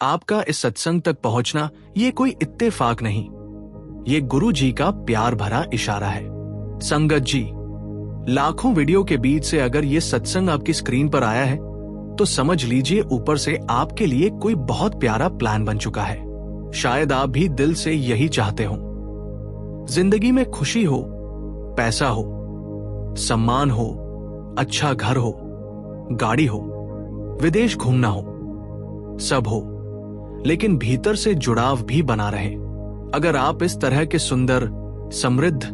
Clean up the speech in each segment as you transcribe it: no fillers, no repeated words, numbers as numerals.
आपका इस सत्संग तक पहुंचना ये कोई इत्तेफाक नहीं, ये गुरु जी का प्यार भरा इशारा है। संगत जी, लाखों वीडियो के बीच से अगर ये सत्संग आपकी स्क्रीन पर आया है तो समझ लीजिए ऊपर से आपके लिए कोई बहुत प्यारा प्लान बन चुका है। शायद आप भी दिल से यही चाहते हो, जिंदगी में खुशी हो, पैसा हो, सम्मान हो, अच्छा घर हो, गाड़ी हो, विदेश घूमना हो, सब हो, लेकिन भीतर से जुड़ाव भी बना रहे। अगर आप इस तरह के सुंदर, समृद्ध,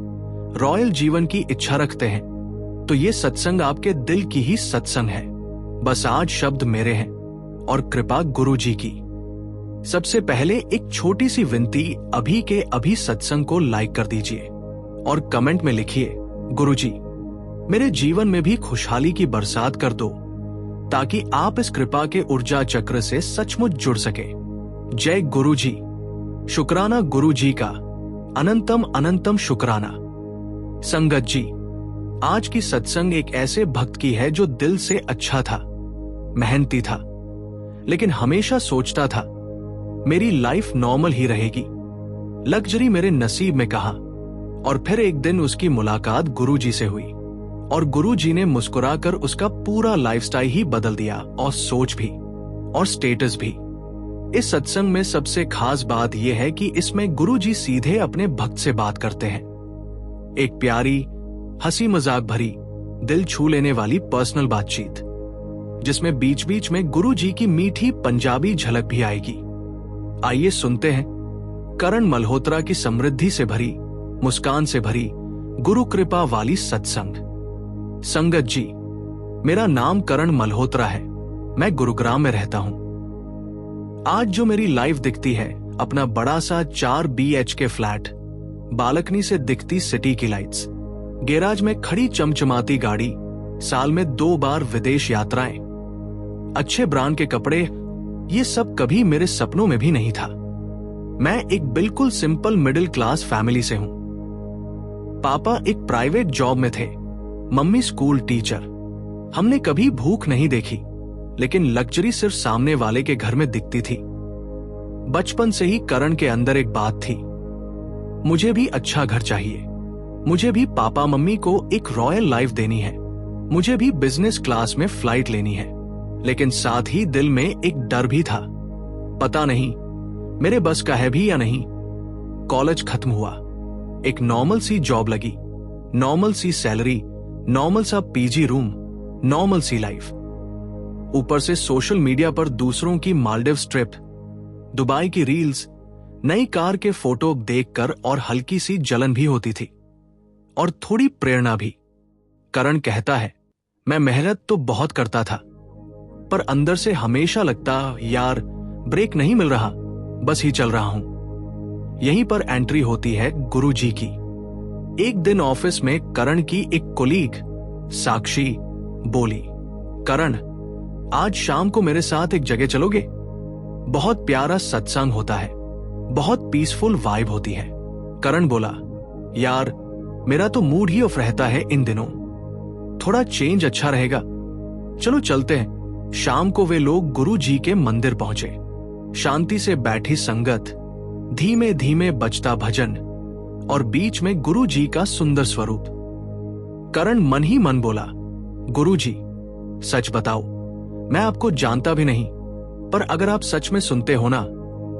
रॉयल जीवन की इच्छा रखते हैं तो ये सत्संग आपके दिल की ही सत्संग है। बस आज शब्द मेरे हैं और कृपा गुरु जी की। सबसे पहले एक छोटी सी विनती, अभी के अभी सत्संग को लाइक कर दीजिए और कमेंट में लिखिए, गुरुजी मेरे जीवन में भी खुशहाली की बरसात कर दो, ताकि आप इस कृपा के ऊर्जा चक्र से सचमुच जुड़ सके। जय गुरु जी। शुक्राना गुरु जी का, अनंतम अनंतम शुक्राना। संगत जी, आज की सत्संग एक ऐसे भक्त की है जो दिल से अच्छा था, मेहनती था, लेकिन हमेशा सोचता था मेरी लाइफ नॉर्मल ही रहेगी, लग्जरी मेरे नसीब में कहा। और फिर एक दिन उसकी मुलाकात गुरुजी से हुई और गुरुजी ने मुस्कुराकर उसका पूरा लाइफस्टाइल ही बदल दिया, और सोच भी और स्टेटस भी। इस सत्संग में सबसे खास बात यह है कि इसमें गुरुजी सीधे अपने भक्त से बात करते हैं। एक प्यारी, हंसी मजाक भरी, दिल छू लेने वाली पर्सनल बातचीत, जिसमें बीच बीच में गुरुजी की मीठी पंजाबी झलक भी आएगी। आइए सुनते हैं करण मल्होत्रा की समृद्धि से भरी, मुस्कान से भरी, गुरु कृपा वाली सत्संग। संगत जी, मेरा नाम करण मल्होत्रा है, मैं गुरुग्राम में रहता हूं। आज जो मेरी लाइफ दिखती है, अपना बड़ा सा 4 BHK फ्लैट, बालकनी से दिखती सिटी की लाइट्स, गैराज में खड़ी चमचमाती गाड़ी, साल में 2 बार विदेश यात्राएं, अच्छे ब्रांड के कपड़े, ये सब कभी मेरे सपनों में भी नहीं था। मैं एक बिल्कुल सिंपल मिडिल क्लास फैमिली से हूं। पापा एक प्राइवेट जॉब में थे, मम्मी स्कूल टीचर। हमने कभी भूख नहीं देखी, लेकिन लग्जरी सिर्फ सामने वाले के घर में दिखती थी। बचपन से ही करण के अंदर एक बात थी, मुझे भी अच्छा घर चाहिए, मुझे भी पापा मम्मी को एक रॉयल लाइफ देनी है, मुझे भी बिजनेस क्लास में फ्लाइट लेनी है। लेकिन साथ ही दिल में एक डर भी था, पता नहीं मेरे बस का है भी या नहीं। कॉलेज खत्म हुआ, एक नॉर्मल सी जॉब लगी, नॉर्मल सी सैलरी, नॉर्मल सा PG रूम, नॉर्मल सी लाइफ। ऊपर से सोशल मीडिया पर दूसरों की मालदीव ट्रिप, दुबई की रील्स, नई कार के फोटो देखकर और हल्की सी जलन भी होती थी और थोड़ी प्रेरणा भी। करण कहता है, मैं मेहनत तो बहुत करता था, पर अंदर से हमेशा लगता, यार ब्रेक नहीं मिल रहा, बस ही चल रहा हूं। यहीं पर एंट्री होती है गुरुजी की। एक दिन ऑफिस में करण की एक कोलीग साक्षी बोली, करण आज शाम को मेरे साथ एक जगह चलोगे? बहुत प्यारा सत्संग होता है, बहुत पीसफुल वाइब होती है। करण बोला, यार मेरा तो मूड ही ऑफ रहता है इन दिनों, थोड़ा चेंज अच्छा रहेगा, चलो चलते हैं। शाम को वे लोग गुरु जी के मंदिर पहुंचे। शांति से बैठी संगत, धीमे धीमे बजता भजन और बीच में गुरु जी का सुंदर स्वरूप। करण मन ही मन बोला, गुरु जी सच बताओ, मैं आपको जानता भी नहीं, पर अगर आप सच में सुनते हो ना,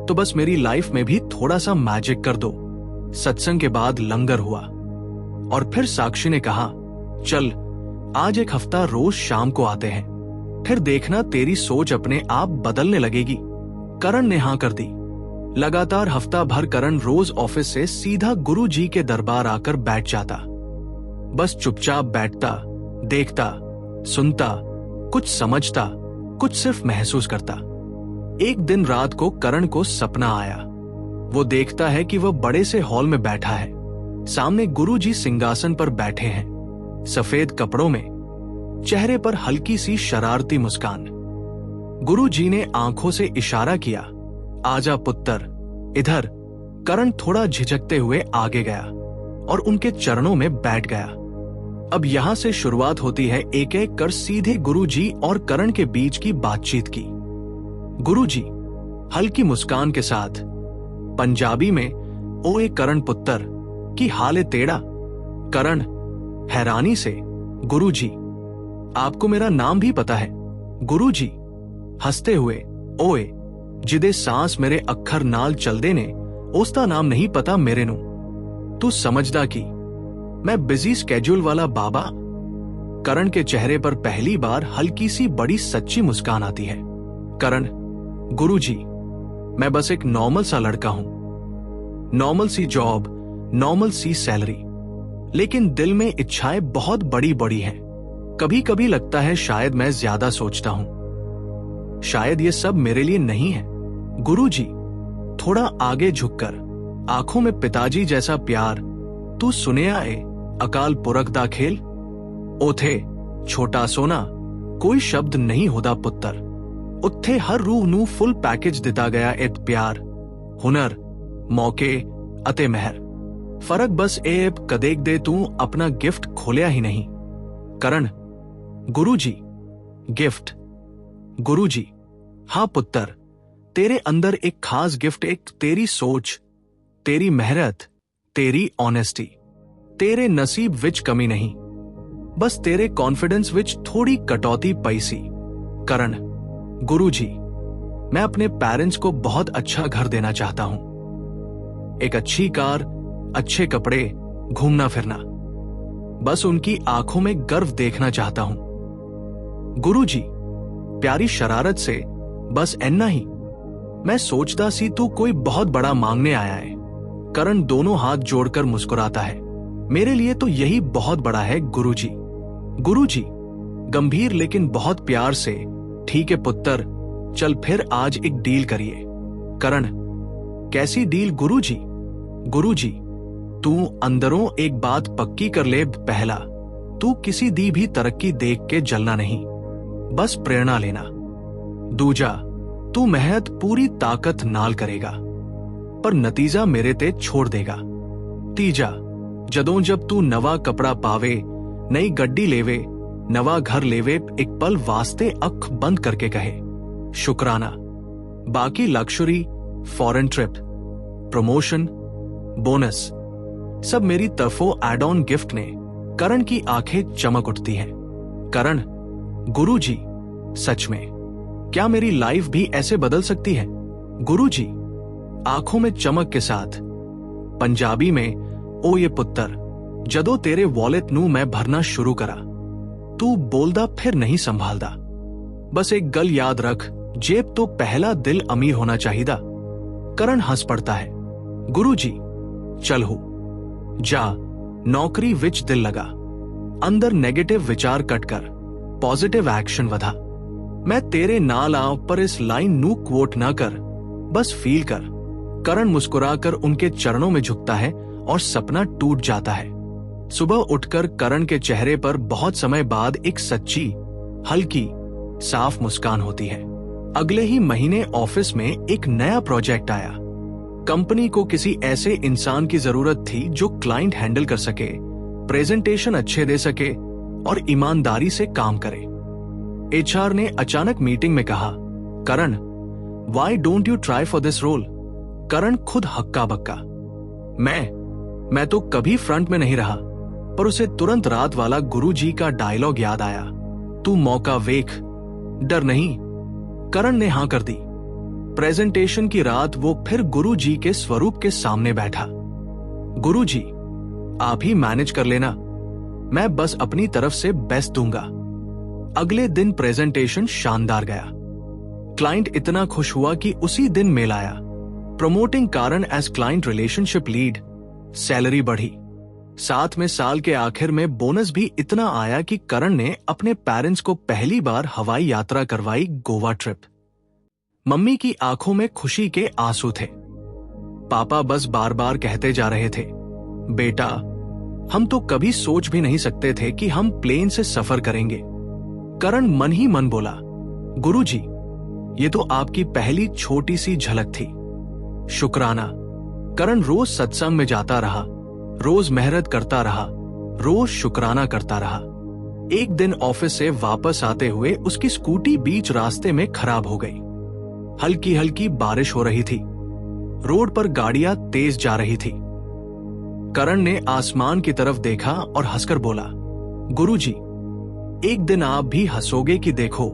तो बस मेरी लाइफ में भी थोड़ा सा मैजिक कर दो। सत्संग के बाद लंगर हुआ और फिर साक्षी ने कहा, चल आज एक हफ्ता रोज शाम को आते हैं, फिर देखना तेरी सोच अपने आप बदलने लगेगी। करण ने हाँ कर दी। लगातार हफ्ता भर करण रोज ऑफिस से सीधा गुरु जी के दरबार आकर बैठ जाता, बस चुपचाप बैठता, देखता, सुनता, कुछ समझता, कुछ सिर्फ महसूस करता। एक दिन रात को करण को सपना आया। वो देखता है कि वह बड़े से हॉल में बैठा है, सामने गुरु जी सिंहासन पर बैठे हैं, सफेद कपड़ों में, चेहरे पर हल्की सी शरारती मुस्कान। गुरु जी ने आंखों से इशारा किया, आजा पुत्र इधर। करण थोड़ा झिझकते हुए आगे गया और उनके चरणों में बैठ गया। अब यहां से शुरुआत होती है एक एक कर सीधे गुरु जी और करण के बीच की बातचीत की। गुरु जी, हल्की मुस्कान के साथ पंजाबी में, ओए करण पुत्र की हाल तेड़ा। करण हैरानी से, गुरुजी आपको मेरा नाम भी पता है? गुरुजी हंसते हुए, ओए जिदे सांस मेरे अखर नाल चलदे ने उसका नाम नहीं पता मेरे नू। तू समझदा की मैं बिजी स्केड्यूल वाला बाबा? करण के चेहरे पर पहली बार हल्की सी बड़ी सच्ची मुस्कान आती है। करण, गुरुजी मैं बस एक नॉर्मल सा लड़का हूं, नॉर्मल सी जॉब, नॉर्मल सी सैलरी, लेकिन दिल में इच्छाएं बहुत बड़ी बड़ी हैं। कभी कभी लगता है शायद मैं ज्यादा सोचता हूं, शायद ये सब मेरे लिए नहीं है। गुरुजी थोड़ा आगे झुककर, आंखों में पिताजी जैसा प्यार, तू सुनिया ए अकाल पुरख दा खेल? ओथे छोटा सोना कोई शब्द नहीं होदा पुत्र, उत्थे हर रूह नू फुल पैकेज दिता गया ए प्यार, हुनर, मौके अते मेहर। फर्क बस ए कदेक दे तू अपना गिफ्ट खोलिया ही नहीं। करण, गुरुजी गिफ्ट? गुरुजी हाँ पुत्र, तेरे अंदर एक खास गिफ्ट, एक तेरी सोच, तेरी मेहनत, तेरी ऑनेस्टी। तेरे नसीब विच कमी नहीं, बस तेरे कॉन्फिडेंस विच थोड़ी कटौती पई सी। करण, गुरुजी मैं अपने पेरेंट्स को बहुत अच्छा घर देना चाहता हूं, एक अच्छी कार, अच्छे कपड़े, घूमना फिरना, बस उनकी आंखों में गर्व देखना चाहता हूं। गुरुजी प्यारी शरारत से, बस एन्ना ही? मैं सोचता सी तू कोई बहुत बड़ा मांगने आया है। करण दोनों हाथ जोड़कर मुस्कुराता है, मेरे लिए तो यही बहुत बड़ा है गुरुजी। गुरुजी गंभीर लेकिन बहुत प्यार से, ठीक है पुत्र, चल फिर आज एक डील करिए। करण, कैसी डील गुरुजी? गुरुजी तू अंदरों एक बात पक्की कर ले, पहला तू किसी दी भी तरक्की देख के जलना नहीं, बस प्रेरणा लेना। दूजा तू मेहनत पूरी ताकत नाल करेगा, पर नतीजा मेरे ते छोड़ देगा। तीजा जदों जब तू नवा कपड़ा पावे, नई गड्डी लेवे, नवा घर लेवे, एक पल वास्ते अख बंद करके कहे शुक्राना। बाकी लक्ष्युरी, फॉरेन ट्रिप, प्रमोशन, बोनस सब मेरी तरफों एड ऑन गिफ्ट ने। करण की आंखें चमक उठती हैं। करण, गुरुजी सच में क्या मेरी लाइफ भी ऐसे बदल सकती है? गुरुजी आंखों में चमक के साथ पंजाबी में, ओ ये पुत्र जदों तेरे वॉलेट नू मैं भरना शुरू करा, तू बोलदा फिर नहीं संभालदा, बस एक गल याद रख, जेब तो पहला दिल अमीर होना चाहिदा। करण हंस पड़ता है, गुरुजी चल हो जा, नौकरी विच दिल लगा, अंदर नेगेटिव विचार कट कर पॉजिटिव एक्शन वधा। मैं तेरे नाल आऊं, पर इस लाइन नू क्वोट ना कर, बस फील कर। करण मुस्कुराकर उनके चरणों में झुकता है और सपना टूट जाता है। सुबह उठकर करण के चेहरे पर बहुत समय बाद एक सच्ची, हल्की, साफ मुस्कान होती है। अगले ही महीने ऑफिस में एक नया प्रोजेक्ट आया। कंपनी को किसी ऐसे इंसान की जरूरत थी जो क्लाइंट हैंडल कर सके, प्रेजेंटेशन अच्छे दे सके और ईमानदारी से काम करे। एचआर ने अचानक मीटिंग में कहा, Karan why don't you try for this role? Karan खुद हक्का बक्का, मैं तो कभी फ्रंट में नहीं रहा, पर उसे तुरंत रात वाला गुरुजी का डायलॉग याद आया, तू मौका वेख, डर नहीं। करण ने हां कर दी। प्रेजेंटेशन की रात वो फिर गुरुजी के स्वरूप के सामने बैठा। गुरुजी आप ही मैनेज कर लेना, मैं बस अपनी तरफ से बेस्ट दूंगा। अगले दिन प्रेजेंटेशन शानदार गया। क्लाइंट इतना खुश हुआ कि उसी दिन मेल आया। प्रमोटिंग कारण as client relationship lead, salary बढ़ी, साथ में साल के आखिर में बोनस भी इतना आया कि करण ने अपने पेरेंट्स को पहली बार हवाई यात्रा करवाई, गोवा ट्रिप। मम्मी की आंखों में खुशी के आंसू थे। पापा बस बार बार कहते जा रहे थे, बेटा हम तो कभी सोच भी नहीं सकते थे कि हम प्लेन से सफर करेंगे। करण मन ही मन बोला, गुरुजी ये तो आपकी पहली छोटी सी झलक थी, शुक्राना। करण रोज सत्संग में जाता रहा, रोज मेहनत करता रहा, रोज शुक्राना करता रहा। एक दिन ऑफिस से वापस आते हुए उसकी स्कूटी बीच रास्ते में खराब हो गई। हल्की हल्की बारिश हो रही थी। रोड पर गाड़ियां तेज जा रही थी। करण ने आसमान की तरफ देखा और हंसकर बोला, गुरुजी, एक दिन आप भी हंसोगे कि देखो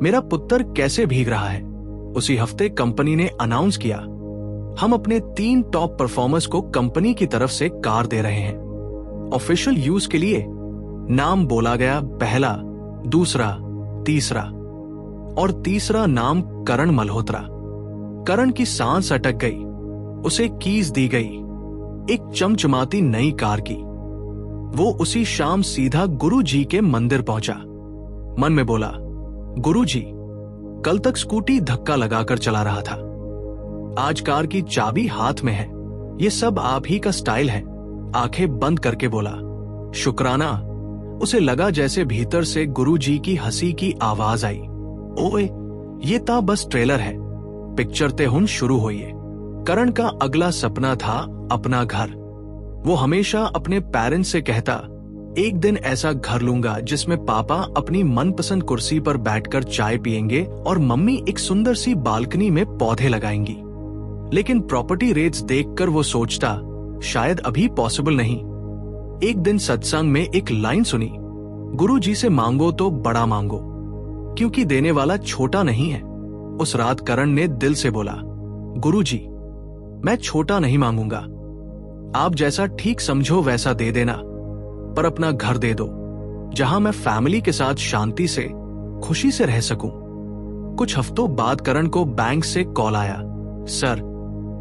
मेरा पुत्र कैसे भीग रहा है। उसी हफ्ते कंपनी ने अनाउंस किया, हम अपने 3 टॉप परफॉर्मर्स को कंपनी की तरफ से कार दे रहे हैं ऑफिशियल यूज के लिए। नाम बोला गया, पहला, दूसरा, तीसरा, और तीसरा नाम करण मल्होत्रा। करण की सांस अटक गई। उसे कीज दी गई, एक चमचमाती नई कार की। वो उसी शाम सीधा गुरुजी के मंदिर पहुंचा। मन में बोला, गुरुजी, कल तक स्कूटी धक्का लगाकर चला रहा था, आज कार की चाबी हाथ में है। ये सब आप ही का स्टाइल है। आंखें बंद करके बोला, शुक्राना। उसे लगा जैसे भीतर से गुरुजी की हंसी की आवाज आई। ओए, ये ता बस ट्रेलर है, पिक्चर ते हुन शुरू होइए। करण का अगला सपना था अपना घर। वो हमेशा अपने पेरेंट्स से कहता, एक दिन ऐसा घर लूंगा जिसमें पापा अपनी मनपसंद कुर्सी पर बैठकर चाय पिएंगे और मम्मी एक सुंदर सी बालकनी में पौधे लगाएंगी। लेकिन प्रॉपर्टी रेट्स देखकर वो सोचता, शायद अभी पॉसिबल नहीं। एक दिन सत्संग में एक लाइन सुनी, गुरुजी से मांगो तो बड़ा मांगो, क्योंकि देने वाला छोटा नहीं है। उस रात करण ने दिल से बोला, गुरुजी, मैं छोटा नहीं मांगूंगा, आप जैसा ठीक समझो वैसा दे देना, पर अपना घर दे दो जहां मैं फैमिली के साथ शांति से, खुशी से रह सकूं। कुछ हफ्तों बाद करण को बैंक से कॉल आया, सर,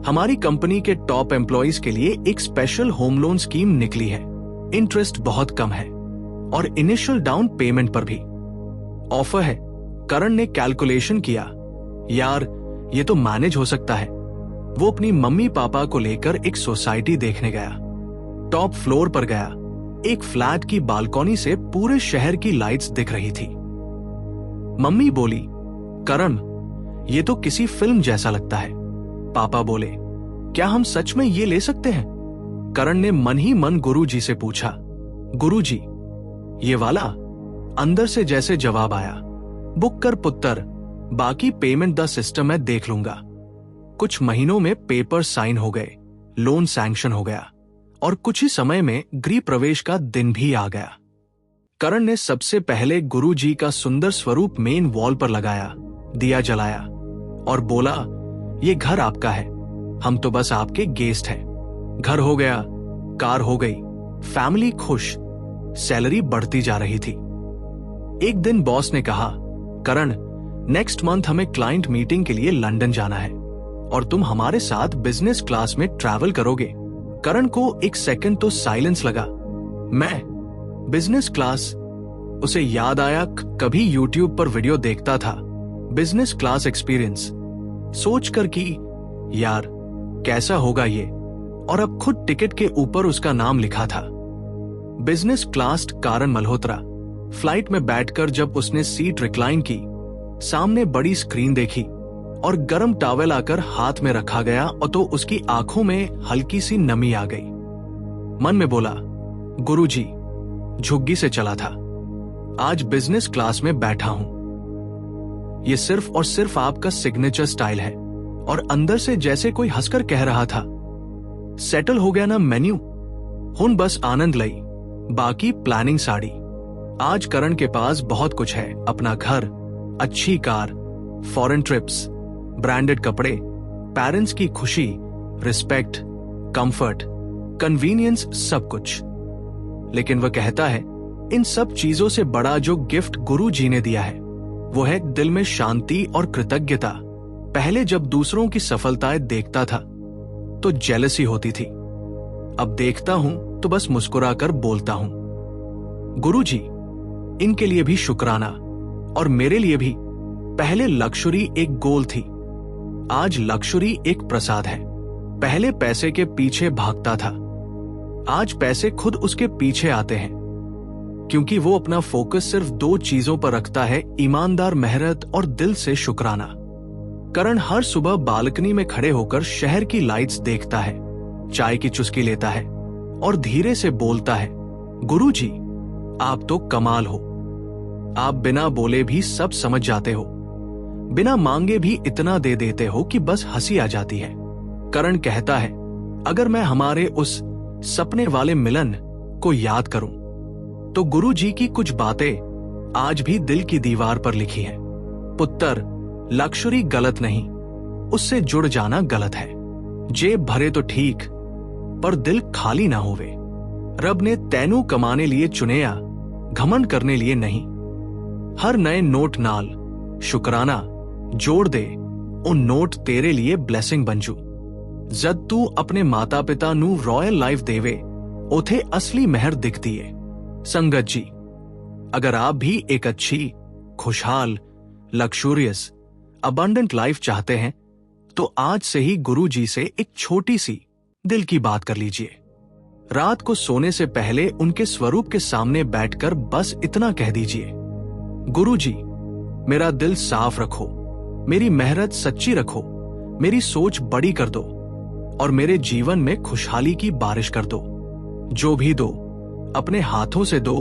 हमारी कंपनी के टॉप एम्प्लॉइज के लिए एक स्पेशल होम लोन स्कीम निकली है। इंटरेस्ट बहुत कम है और इनिशियल डाउन पेमेंट पर भी ऑफर है। करण ने कैलकुलेशन किया, यार ये तो मैनेज हो सकता है। वो अपनी मम्मी पापा को लेकर एक सोसाइटी देखने गया। टॉप फ्लोर पर गया। एक फ्लैट की बालकनी से पूरे शहर की लाइट्स दिख रही थी। मम्मी बोली, करण, ये तो किसी फिल्म जैसा लगता है। पापा बोले, क्या हम सच में ये ले सकते हैं? करण ने मन ही मन गुरुजी से पूछा, गुरुजी, ये वाला? अंदर से जैसे जवाब आया, बुक कर पुत्र, बाकी पेमेंट द सिस्टम में देख लूंगा। कुछ महीनों में पेपर साइन हो गए, लोन सैंक्शन हो गया और कुछ ही समय में गृह प्रवेश का दिन भी आ गया। करण ने सबसे पहले गुरुजी का सुंदर स्वरूप मेन वॉल पर लगाया, दिया जलाया और बोला, ये घर आपका है, हम तो बस आपके गेस्ट हैं। घर हो गया, कार हो गई, फैमिली खुश, सैलरी बढ़ती जा रही थी। एक दिन बॉस ने कहा, करण, नेक्स्ट मंथ हमें क्लाइंट मीटिंग के लिए लंदन जाना है और तुम हमारे साथ बिजनेस क्लास में ट्रैवल करोगे। करण को एक सेकंड तो साइलेंस लगा। मैं बिजनेस क्लास? उसे याद आया कभी यूट्यूब पर वीडियो देखता था, बिजनेस क्लास एक्सपीरियंस। सोचकर कि यार कैसा होगा ये, और अब खुद टिकट के ऊपर उसका नाम लिखा था, बिजनेस क्लास करण मल्होत्रा। फ्लाइट में बैठकर जब उसने सीट रिक्लाइन की, सामने बड़ी स्क्रीन देखी और गर्म टॉवेल आकर हाथ में रखा गया और तो उसकी आंखों में हल्की सी नमी आ गई। मन में बोला, गुरुजी, झुग्गी से चला था, आज बिजनेस क्लास में बैठा हूं। ये सिर्फ और सिर्फ आपका सिग्नेचर स्टाइल है। और अंदर से जैसे कोई हंसकर कह रहा था, सेटल हो गया ना मेन्यू, हुन बस आनंद लई, बाकी प्लानिंग साड़ी। आज करण के पास बहुत कुछ है, अपना घर, अच्छी कार, फॉरेन ट्रिप्स, ब्रांडेड कपड़े, पेरेंट्स की खुशी, रिस्पेक्ट, कंफर्ट, कन्वीनियंस, सब कुछ। लेकिन वह कहता है, इन सब चीजों से बड़ा जो गिफ्ट गुरु जी ने दिया है वो है दिल में शांति और कृतज्ञता। पहले जब दूसरों की सफलताएं देखता था तो जेलसी होती थी, अब देखता हूं तो बस मुस्कुराकर बोलता हूं, गुरुजी, इनके लिए भी शुक्राना और मेरे लिए भी। पहले लक्ष्योरी एक गोल थी, आज लक्ष्योरी एक प्रसाद है। पहले पैसे के पीछे भागता था, आज पैसे खुद उसके पीछे आते हैं, क्योंकि वो अपना फोकस सिर्फ 2 चीजों पर रखता है, ईमानदार मेहनत और दिल से शुक्राना। करण हर सुबह बालकनी में खड़े होकर शहर की लाइट्स देखता है, चाय की चुस्की लेता है और धीरे से बोलता है, गुरुजी, आप तो कमाल हो, आप बिना बोले भी सब समझ जाते हो। बिना मांगे भी इतना दे देते हो कि बस हंसी आ जाती है। करण कहता है, अगर मैं हमारे उस सपने वाले मिलन को याद करूं तो गुरुजी की कुछ बातें आज भी दिल की दीवार पर लिखी हैं। पुत्र, लक्ष्मी गलत नहीं, उससे जुड़ जाना गलत है। जेब भरे तो ठीक, पर दिल खाली ना होवे। रब ने तैनू कमाने लिए चुनेया, घमंड करने लिए नहीं। हर नए नोट नाल शुक्राना जोड़ दे, ਉਹ ਨੋਟ ਤੇਰੇ लिए ब्लैसिंग बन जू। जद तू अपने माता पिता नू रॉयल लाइफ देवे, उथे असली मेहर दिखती है। संगत जी, अगर आप भी एक अच्छी, खुशहाल, लग्जूरियस, अबंडेंट लाइफ चाहते हैं तो आज से ही गुरु जी से एक छोटी सी दिल की बात कर लीजिए। रात को सोने से पहले उनके स्वरूप के सामने बैठकर बस इतना कह दीजिए, गुरु जी, मेरा दिल साफ रखो, मेरी मेहनत सच्ची रखो, मेरी सोच बड़ी कर दो और मेरे जीवन में खुशहाली की बारिश कर दो। जो भी दो अपने हाथों से दो,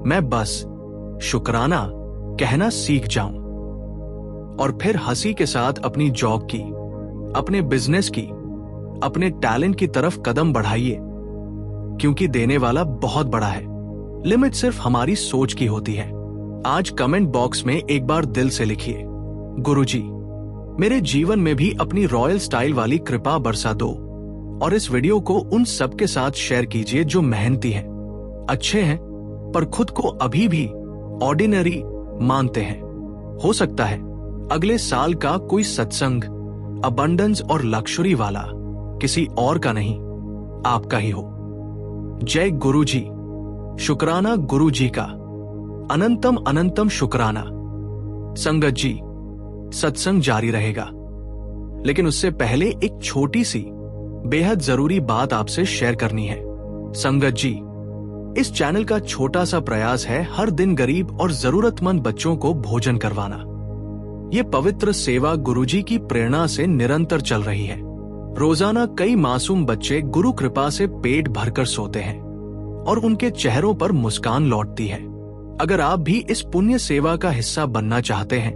मैं बस शुक्राना कहना सीख जाऊं। और फिर हंसी के साथ अपनी जॉब की, अपने बिजनेस की, अपने टैलेंट की तरफ कदम बढ़ाइए, क्योंकि देने वाला बहुत बड़ा है। लिमिट सिर्फ हमारी सोच की होती है। आज कमेंट बॉक्स में एक बार दिल से लिखिए, गुरुजी, मेरे जीवन में भी अपनी रॉयल स्टाइल वाली कृपा बरसा दो। और इस वीडियो को उन सबके साथ शेयर कीजिए जो मेहनती हैं, अच्छे हैं, पर खुद को अभी भी ऑर्डिनरी मानते हैं। हो सकता है अगले साल का कोई सत्संग अबंडेंस और लक्ष्मी वाला किसी और का नहीं, आपका ही हो। जय गुरु जी। शुक्राना गुरु जी का, अनंतम अनंतम शुक्राना। संगत जी, सत्संग जारी रहेगा, लेकिन उससे पहले एक छोटी सी बेहद जरूरी बात आपसे शेयर करनी है। संगत जी, इस चैनल का छोटा सा प्रयास है हर दिन गरीब और जरूरतमंद बच्चों को भोजन करवाना। ये पवित्र सेवा गुरुजी की प्रेरणा से निरंतर चल रही है। रोजाना कई मासूम बच्चे गुरु कृपा से पेट भरकर सोते हैं और उनके चेहरों पर मुस्कान लौटती है। अगर आप भी इस पुण्य सेवा का हिस्सा बनना चाहते हैं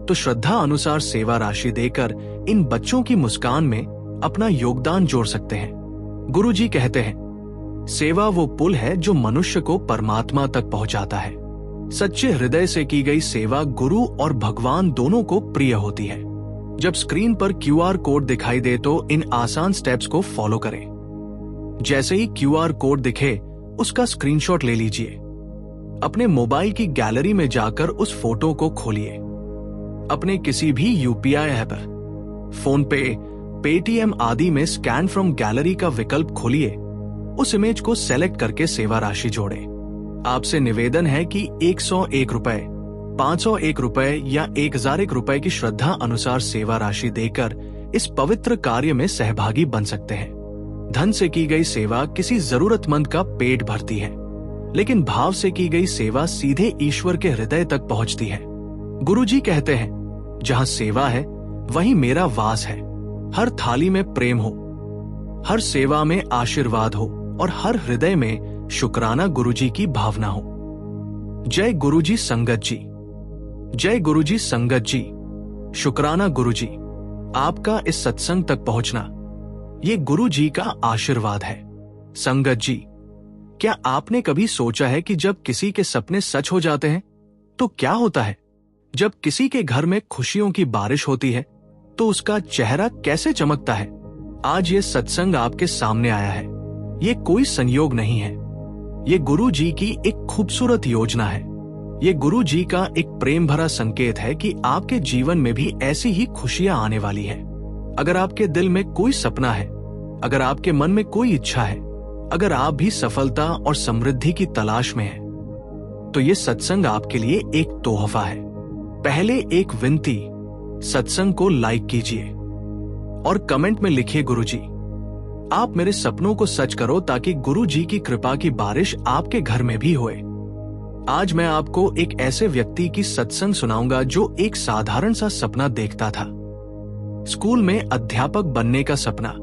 तो श्रद्धा अनुसार सेवा राशि देकर इन बच्चों की मुस्कान में अपना योगदान जोड़ सकते हैं। गुरुजी कहते हैं, सेवा वो पुल है जो मनुष्य को परमात्मा तक पहुंचाता है। सच्चे हृदय से की गई सेवा गुरु और भगवान दोनों को प्रिय होती है। जब स्क्रीन पर QR कोड दिखाई दे तो इन आसान स्टेप्स को फॉलो करें। जैसे ही QR कोड दिखे, उसका स्क्रीनशॉट ले लीजिए। अपने मोबाइल की गैलरी में जाकर उस फोटो को खोलिए। अपने किसी भी UPI ऐप, फोन पे, पेटीएम आदि में स्कैन फ्रॉम गैलरी का विकल्प खोलिए। उस इमेज को सेलेक्ट करके सेवा राशि जोड़ें। आपसे निवेदन है कि 101 रुपए, 501 रुपए या 1001 रुपए की श्रद्धा अनुसार सेवा राशि देकर इस पवित्र कार्य में सहभागी बन सकते हैं। धन से की गई सेवा किसी जरूरतमंद का पेट भरती है, लेकिन भाव से की गई सेवा सीधे ईश्वर के हृदय तक पहुंचती है। गुरुजी कहते हैं, जहां सेवा है वहीं मेरा वास है। हर थाली में प्रेम हो, हर सेवा में आशीर्वाद हो और हर हृदय में शुक्राना गुरुजी की भावना हो। जय गुरुजी संगत जी। जय गुरुजी संगत जी। शुक्राना गुरुजी, आपका इस सत्संग तक पहुंचना ये गुरुजी का आशीर्वाद है। संगत जी, क्या आपने कभी सोचा है कि जब किसी के सपने सच हो जाते हैं तो क्या होता है? जब किसी के घर में खुशियों की बारिश होती है तो उसका चेहरा कैसे चमकता है? आज ये सत्संग आपके सामने आया है। ये कोई संयोग नहीं है, ये गुरु जी की एक खूबसूरत योजना है। ये गुरु जी का एक प्रेम भरा संकेत है कि आपके जीवन में भी ऐसी ही खुशियां आने वाली है। अगर आपके दिल में कोई सपना है, अगर आपके मन में कोई इच्छा है, अगर आप भी सफलता और समृद्धि की तलाश में हैं, तो ये सत्संग आपके लिए एक तोहफा है। पहले एक विनती, सत्संग को लाइक कीजिए और कमेंट में लिखिए, गुरुजी, आप मेरे सपनों को सच करो ताकि गुरु जी की कृपा की बारिश आपके घर में भी होए। आज मैं आपको एक ऐसे व्यक्ति की सत्संग सुनाऊंगा जो एक साधारण सा सपना देखता था, स्कूल में अध्यापक बनने का सपना।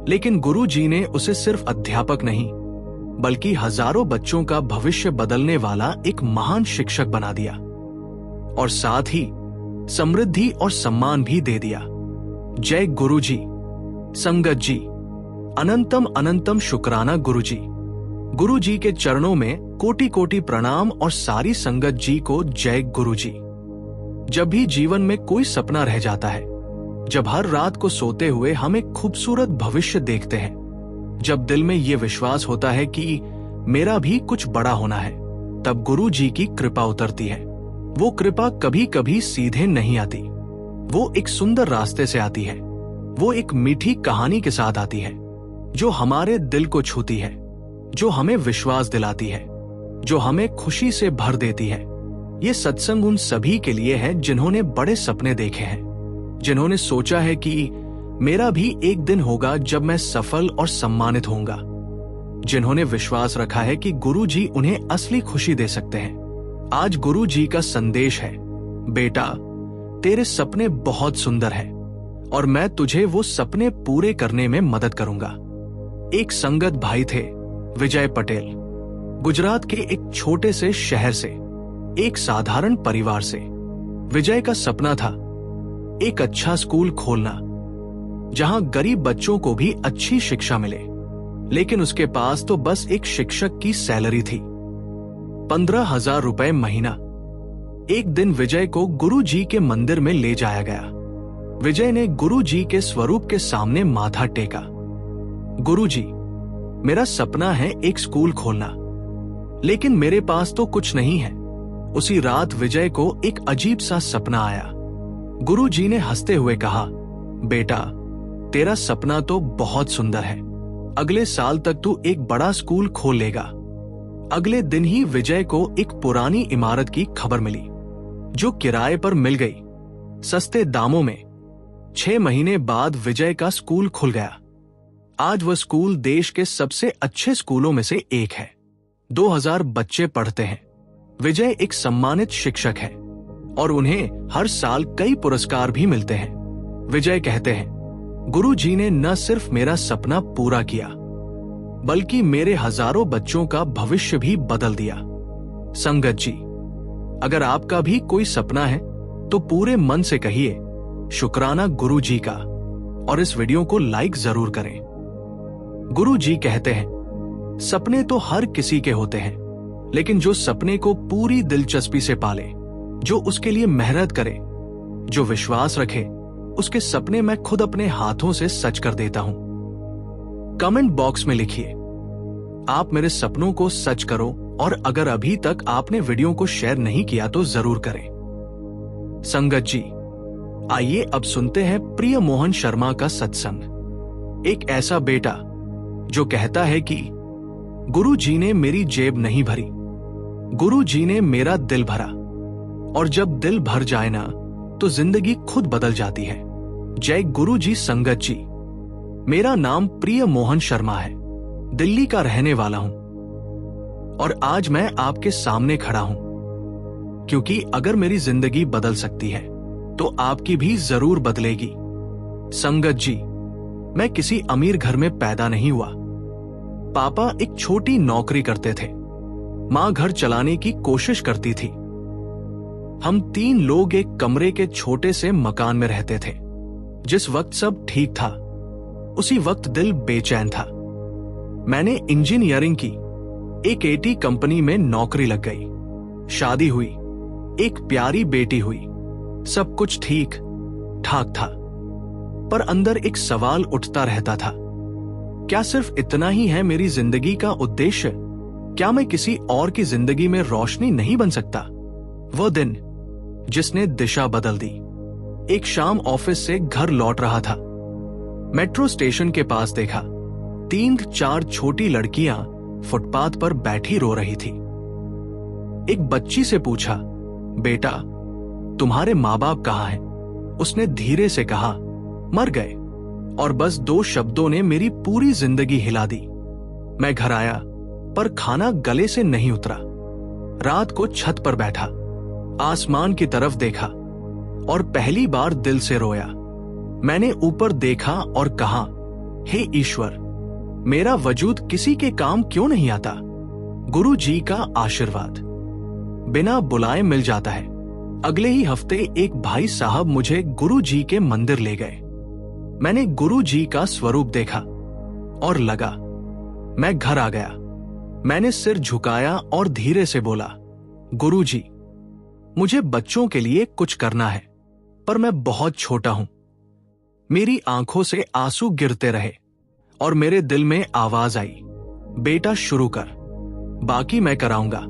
लेकिन गुरु जी ने उसे सिर्फ अध्यापक नहीं बल्कि हजारों बच्चों का भविष्य बदलने वाला एक महान शिक्षक बना दिया। और साथ ही समृद्धि और सम्मान भी दे दिया। जय गुरु जी। संगत जी, अनंतम अनंतम शुक्राना गुरु जी। गुरु जी के चरणों में कोटि कोटि प्रणाम और सारी संगत जी को जय गुरु जी। जब भी जीवन में कोई सपना रह जाता है, जब हर रात को सोते हुए हम एक खूबसूरत भविष्य देखते हैं, जब दिल में ये विश्वास होता है कि मेरा भी कुछ बड़ा होना है, तब गुरु जी की कृपा उतरती है। वो कृपा कभी कभी सीधे नहीं आती, वो एक सुंदर रास्ते से आती है। वो एक मीठी कहानी के साथ आती है जो हमारे दिल को छूती है, जो हमें विश्वास दिलाती है, जो हमें खुशी से भर देती है। ये सत्संग उन सभी के लिए है जिन्होंने बड़े सपने देखे हैं, जिन्होंने सोचा है कि मेरा भी एक दिन होगा जब मैं सफल और सम्मानित होऊंगा, जिन्होंने विश्वास रखा है कि गुरु जी उन्हें असली खुशी दे सकते हैं। आज गुरु जी का संदेश है, बेटा तेरे सपने बहुत सुंदर हैं और मैं तुझे वो सपने पूरे करने में मदद करूंगा। एक संगत भाई थे, विजय पटेल, गुजरात के एक छोटे से शहर से, एक साधारण परिवार से। विजय का सपना था एक अच्छा स्कूल खोलना जहां गरीब बच्चों को भी अच्छी शिक्षा मिले, लेकिन उसके पास तो बस एक शिक्षक की सैलरी थी, 15,000 रुपए महीना। एक दिन विजय को गुरु जी के मंदिर में ले जाया गया। विजय ने गुरु जी के स्वरूप के सामने माथा टेका। गुरु जी, मेरा सपना है एक स्कूल खोलना, लेकिन मेरे पास तो कुछ नहीं है। उसी रात विजय को एक अजीब सा सपना आया। गुरु जी ने हंसते हुए कहा, बेटा तेरा सपना तो बहुत सुंदर है, अगले साल तक तू एक बड़ा स्कूल खोल लेगा। अगले दिन ही विजय को एक पुरानी इमारत की खबर मिली जो किराए पर मिल गई, सस्ते दामों में। 6 महीने बाद विजय का स्कूल खुल गया। आज वह स्कूल देश के सबसे अच्छे स्कूलों में से एक है। 2000 बच्चे पढ़ते हैं। विजय एक सम्मानित शिक्षक है और उन्हें हर साल कई पुरस्कार भी मिलते हैं। विजय कहते हैं, गुरु जी ने न सिर्फ मेरा सपना पूरा किया, बल्कि मेरे हजारों बच्चों का भविष्य भी बदल दिया। संगत जी, अगर आपका भी कोई सपना है तो पूरे मन से कहिए शुक्राना गुरु जी का, और इस वीडियो को लाइक जरूर करें। गुरु जी कहते हैं, सपने तो हर किसी के होते हैं, लेकिन जो सपने को पूरी दिलचस्पी से पाले, जो उसके लिए मेहनत करे, जो विश्वास रखे, उसके सपने मैं खुद अपने हाथों से सच कर देता हूं। कमेंट बॉक्स में लिखिए, आप मेरे सपनों को सच करो, और अगर अभी तक आपने वीडियो को शेयर नहीं किया तो जरूर करें। संगत जी, आइए अब सुनते हैं प्रिय मोहन शर्मा का सत्संग। एक ऐसा बेटा जो कहता है कि गुरु जी ने मेरी जेब नहीं भरी, गुरु जी ने मेरा दिल भरा, और जब दिल भर जाए ना तो जिंदगी खुद बदल जाती है। जय गुरु जी। संगत जी, मेरा नाम प्रिय मोहन शर्मा है, दिल्ली का रहने वाला हूं, और आज मैं आपके सामने खड़ा हूं क्योंकि अगर मेरी जिंदगी बदल सकती है तो आपकी भी जरूर बदलेगी। संगत जी, मैं किसी अमीर घर में पैदा नहीं हुआ। पापा एक छोटी नौकरी करते थे, मां घर चलाने की कोशिश करती थी। हम 3 लोग एक कमरे के छोटे से मकान में रहते थे। जिस वक्त सब ठीक था, उसी वक्त दिल बेचैन था। मैंने इंजीनियरिंग की, एक एटी कंपनी में नौकरी लग गई, शादी हुई, एक प्यारी बेटी हुई, सब कुछ ठीक ठाक था। पर अंदर एक सवाल उठता रहता था, क्या सिर्फ इतना ही है मेरी जिंदगी का उद्देश्य? क्या मैं किसी और की जिंदगी में रोशनी नहीं बन सकता? वह दिन जिसने दिशा बदल दी। एक शाम ऑफिस से घर लौट रहा था, मेट्रो स्टेशन के पास देखा 3-4 छोटी लड़कियां फुटपाथ पर बैठी रो रही थी। एक बच्ची से पूछा, बेटा तुम्हारे माँ बाप कहाँ हैं? उसने धीरे से कहा, मर गए। और बस 2 शब्दों ने मेरी पूरी जिंदगी हिला दी। मैं घर आया, पर खाना गले से नहीं उतरा। रात को छत पर बैठा, आसमान की तरफ देखा और पहली बार दिल से रोया। मैंने ऊपर देखा और कहा, हे ईश्वर, मेरा वजूद किसी के काम क्यों नहीं आता? गुरु जी का आशीर्वाद बिना बुलाए मिल जाता है। अगले ही हफ्ते एक भाई साहब मुझे गुरु जी के मंदिर ले गए। मैंने गुरु जी का स्वरूप देखा और लगा। मैं घर आ गया। मैंने सिर झुकाया और धीरे से बोला, गुरु जी, मुझे बच्चों के लिए कुछ करना है, पर मैं बहुत छोटा हूं। मेरी आंखों से आंसू गिरते रहे और मेरे दिल में आवाज आई, बेटा शुरू कर, बाकी मैं कराऊंगा।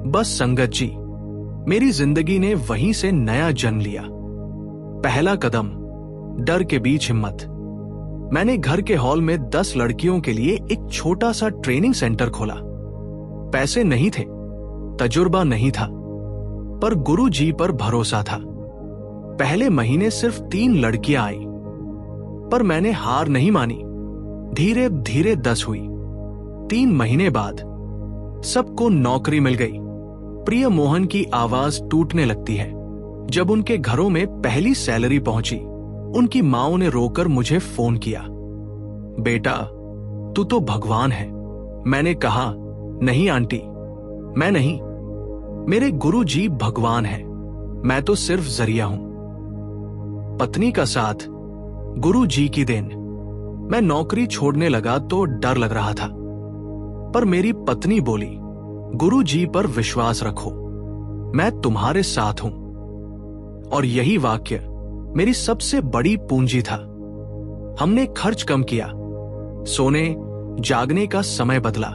बस संगत जी, मेरी जिंदगी ने वहीं से नया जन्म लिया। पहला कदम, डर के बीच हिम्मत। मैंने घर के हॉल में 10 लड़कियों के लिए एक छोटा सा ट्रेनिंग सेंटर खोला। पैसे नहीं थे, तजुर्बा नहीं था, पर गुरु जी पर भरोसा था। पहले महीने सिर्फ 3 लड़कियां आई, पर मैंने हार नहीं मानी। धीरे धीरे 10 हुई। 3 महीने बाद सबको नौकरी मिल गई। प्रिय मोहन की आवाज टूटने लगती है। जब उनके घरों में पहली सैलरी पहुंची, उनकी माओ ने रोकर मुझे फोन किया, बेटा तू तो भगवान है। मैंने कहा, नहीं आंटी, मैं नहीं, मेरे गुरु जी भगवान है, मैं तो सिर्फ जरिया हूं। पत्नी का साथ, गुरु जी की देन। मैं नौकरी छोड़ने लगा तो डर लग रहा था, पर मेरी पत्नी बोली, गुरु जी पर विश्वास रखो, मैं तुम्हारे साथ हूं। और यही वाक्य मेरी सबसे बड़ी पूंजी था। हमने खर्च कम किया, सोने जागने का समय बदला,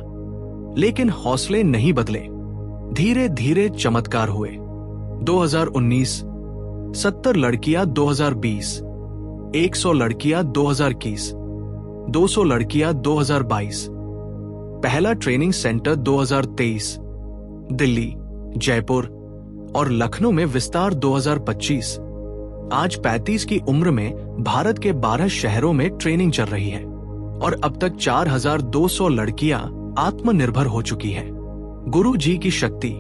लेकिन हौसले नहीं बदले। धीरे धीरे चमत्कार हुए। 2019, 70 लड़कियां 2020, 100 लड़कियां 2021, 200 लड़कियां 2022। पहला ट्रेनिंग सेंटर 2023, दिल्ली, जयपुर और लखनऊ में विस्तार 2025। आज 35 की उम्र में भारत के 12 शहरों में ट्रेनिंग चल रही है और अब तक 4200 लड़कियां आत्मनिर्भर हो चुकी हैं। गुरु जी की शक्ति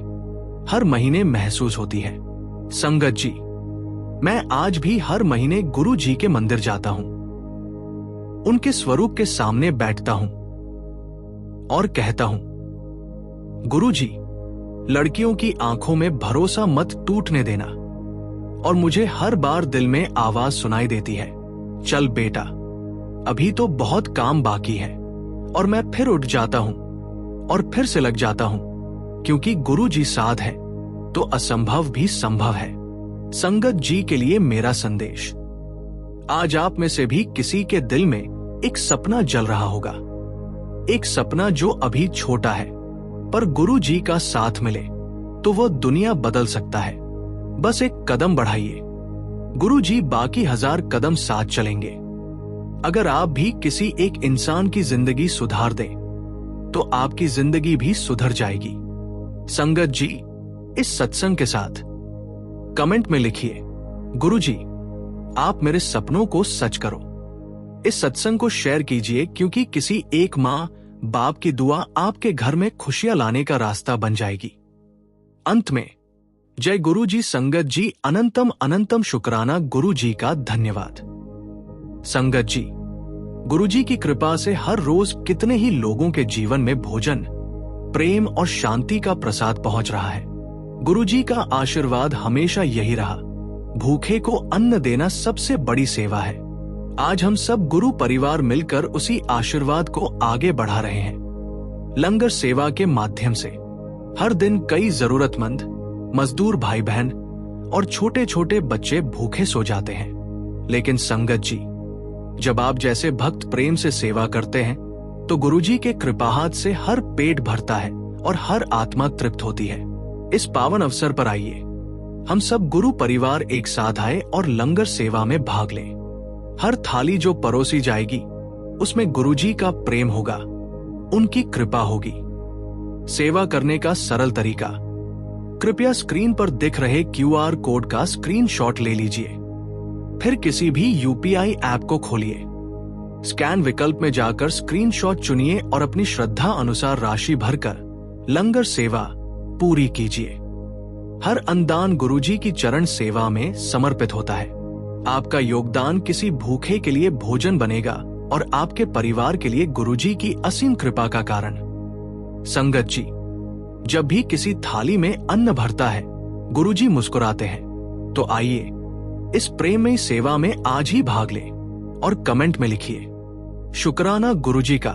हर महीने महसूस होती है। संगत जी, मैं आज भी हर महीने गुरु जी के मंदिर जाता हूं, उनके स्वरूप के सामने बैठता हूं और कहता हूं, गुरु जी, लड़कियों की आंखों में भरोसा मत टूटने देना। और मुझे हर बार दिल में आवाज सुनाई देती है, चल बेटा, अभी तो बहुत काम बाकी है। और मैं फिर उठ जाता हूं और फिर से लग जाता हूं, क्योंकि गुरु जी साथ है तो असंभव भी संभव है। संगत जी के लिए मेरा संदेश, आज आप में से भी किसी के दिल में एक सपना जल रहा होगा, एक सपना जो अभी छोटा है, पर गुरु जी का साथ मिले तो वो दुनिया बदल सकता है। बस एक कदम बढ़ाइए, गुरु जी बाकी 1000 कदम साथ चलेंगे। अगर आप भी किसी एक इंसान की जिंदगी सुधार दें, तो आपकी जिंदगी भी सुधर जाएगी। संगत जी, इस सत्संग के साथ कमेंट में लिखिए, गुरु जी, आप मेरे सपनों को सच करो। इस सत्संग को शेयर कीजिए, क्योंकि किसी एक माँ बाप की दुआ आपके घर में खुशियां लाने का रास्ता बन जाएगी। अंत में, जय गुरु जी। संगत जी, अनंतम अनंतम शुक्राना गुरु जी का धन्यवाद। संगत जी, गुरु जी की कृपा से हर रोज कितने ही लोगों के जीवन में भोजन, प्रेम और शांति का प्रसाद पहुंच रहा है। गुरु जी का आशीर्वाद हमेशा यही रहा, भूखे को अन्न देना सबसे बड़ी सेवा है। आज हम सब गुरु परिवार मिलकर उसी आशीर्वाद को आगे बढ़ा रहे हैं। लंगर सेवा के माध्यम से हर दिन कई जरूरतमंद, मजदूर भाई बहन और छोटे छोटे बच्चे भूखे सो जाते हैं। लेकिन संगत जी, जब आप जैसे भक्त प्रेम से सेवा करते हैं, तो गुरुजी के कृपाहाथ से हर पेट भरता है और हर आत्मा तृप्त होती है। इस पावन अवसर पर आइए, हम सब गुरु परिवार एक साथ आए और लंगर सेवा में भाग लें। हर थाली जो परोसी जाएगी, उसमें गुरुजी का प्रेम होगा, उनकी कृपा होगी। सेवा करने का सरल तरीका, कृपया स्क्रीन पर दिख रहे QR कोड का स्क्रीनशॉट ले लीजिए। फिर किसी भी UPI ऐप को खोलिए, स्कैन विकल्प में जाकर स्क्रीनशॉट चुनिए और अपनी श्रद्धा अनुसार राशि भरकर लंगर सेवा पूरी कीजिए। हर अनुदान गुरुजी की चरण सेवा में समर्पित होता है। आपका योगदान किसी भूखे के लिए भोजन बनेगा और आपके परिवार के लिए गुरुजी की असीम कृपा का कारण। संगत जी, जब भी किसी थाली में अन्न भरता है, गुरुजी मुस्कुराते हैं। तो आइए इस प्रेममयी सेवा में आज ही भाग लें और कमेंट में लिखिए, शुक्राना गुरुजी का।